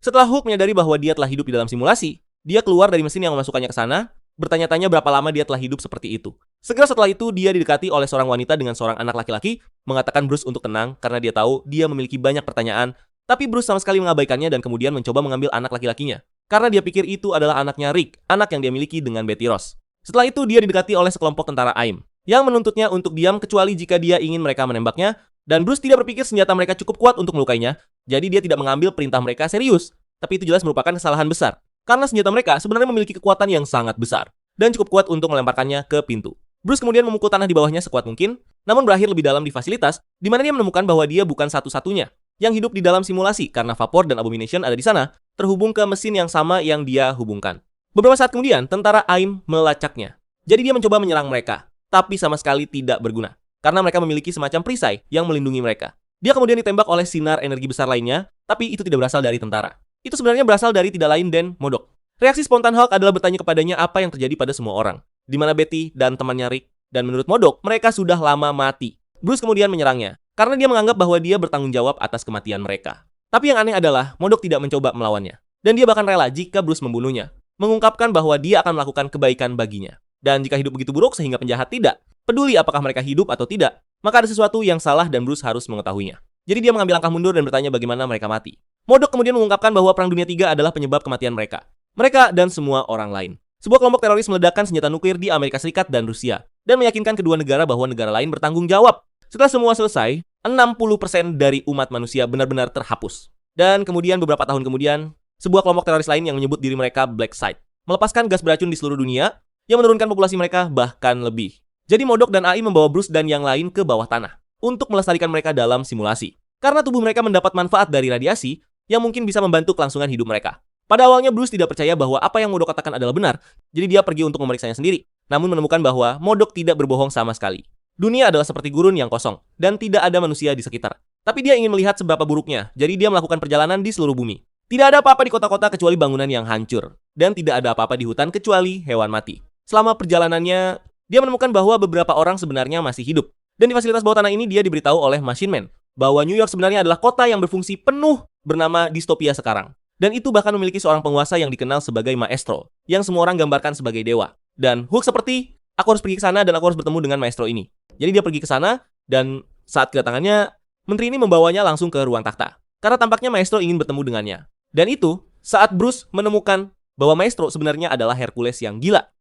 Setelah Hulk menyadari bahwa dia telah hidup di dalam simulasi, dia keluar dari mesin yang memasukkannya ke sana, bertanya-tanya berapa lama dia telah hidup seperti itu. Segera setelah itu, dia didekati oleh seorang wanita dengan seorang anak laki-laki, mengatakan Bruce untuk tenang karena dia tahu dia memiliki banyak pertanyaan, tapi Bruce sama sekali mengabaikannya dan kemudian mencoba mengambil anak laki-lakinya. Karena dia pikir itu adalah anaknya Rick, anak yang dia miliki dengan Betty Ross. Setelah itu, dia didekati oleh sekelompok tentara AIM, yang menuntutnya untuk diam kecuali jika dia ingin mereka menembaknya, dan Bruce tidak berpikir senjata mereka cukup kuat untuk melukainya, jadi dia tidak mengambil perintah mereka serius. Tapi itu jelas merupakan kesalahan besar. Karena senjata mereka sebenarnya memiliki kekuatan yang sangat besar dan cukup kuat untuk melemparkannya ke pintu. Bruce kemudian memukul tanah di bawahnya sekuat mungkin, namun berakhir lebih dalam di fasilitas, di mana dia menemukan bahwa dia bukan satu-satunya yang hidup di dalam simulasi karena Vapor dan Abomination ada di sana, terhubung ke mesin yang sama yang dia hubungkan. Beberapa saat kemudian, tentara AIM melacaknya. Jadi dia mencoba menyerang mereka, tapi sama sekali tidak berguna, karena mereka memiliki semacam perisai yang melindungi mereka. Dia kemudian ditembak oleh sinar energi besar lainnya, tapi itu tidak berasal dari tentara. Itu sebenarnya berasal dari tidak lain dan MODOK. Reaksi spontan Hulk adalah bertanya kepadanya apa yang terjadi pada semua orang, di mana Betty dan temannya Rick, dan menurut MODOK, mereka sudah lama mati. Bruce kemudian menyerangnya, karena dia menganggap bahwa dia bertanggung jawab atas kematian mereka. Tapi yang aneh adalah, MODOK tidak mencoba melawannya, dan dia bahkan rela jika Bruce membunuhnya, mengungkapkan bahwa dia akan melakukan kebaikan baginya. Dan jika hidup begitu buruk sehingga penjahat tidak peduli apakah mereka hidup atau tidak, maka ada sesuatu yang salah dan Bruce harus mengetahuinya. Jadi dia mengambil langkah mundur dan bertanya bagaimana mereka mati. MODOK kemudian mengungkapkan bahwa Perang Dunia III adalah penyebab kematian mereka. Mereka dan semua orang lain. Sebuah kelompok teroris meledakkan senjata nuklir di Amerika Serikat dan Rusia, dan meyakinkan kedua negara bahwa negara lain bertanggung jawab. Setelah semua selesai, 60% dari umat manusia benar-benar terhapus. Dan kemudian beberapa tahun kemudian, sebuah kelompok teroris lain yang menyebut diri mereka Black Site melepaskan gas beracun di seluruh dunia yang menurunkan populasi mereka bahkan lebih. Jadi MODOK dan AI membawa Bruce dan yang lain ke bawah tanah untuk melestarikan mereka dalam simulasi. Karena tubuh mereka mendapat manfaat dari radiasi yang mungkin bisa membantu kelangsungan hidup mereka. Pada awalnya Bruce tidak percaya bahwa apa yang MODOK katakan adalah benar, jadi dia pergi untuk memeriksanya sendiri, namun menemukan bahwa MODOK tidak berbohong sama sekali. Dunia adalah seperti gurun yang kosong, dan tidak ada manusia di sekitar. Tapi dia ingin melihat seberapa buruknya, jadi dia melakukan perjalanan di seluruh bumi. Tidak ada apa-apa di kota-kota kecuali bangunan yang hancur, dan tidak ada apa-apa di hutan kecuali hewan mati. Selama perjalanannya, dia menemukan bahwa beberapa orang sebenarnya masih hidup. Dan di fasilitas bawah tanah ini dia diberitahu oleh Machine Man bahwa New York sebenarnya adalah kota yang berfungsi penuh bernama distopia sekarang. Dan itu bahkan memiliki seorang penguasa yang dikenal sebagai Maestro, yang semua orang gambarkan sebagai dewa. Dan Hulk seperti, aku harus pergi ke sana dan aku harus bertemu dengan Maestro ini. Jadi dia pergi ke sana, dan saat kedatangannya, menteri ini membawanya langsung ke ruang takhta. Karena tampaknya Maestro ingin bertemu dengannya. Dan itu, saat Bruce menemukan bahwa Maestro sebenarnya adalah Hercules yang gila.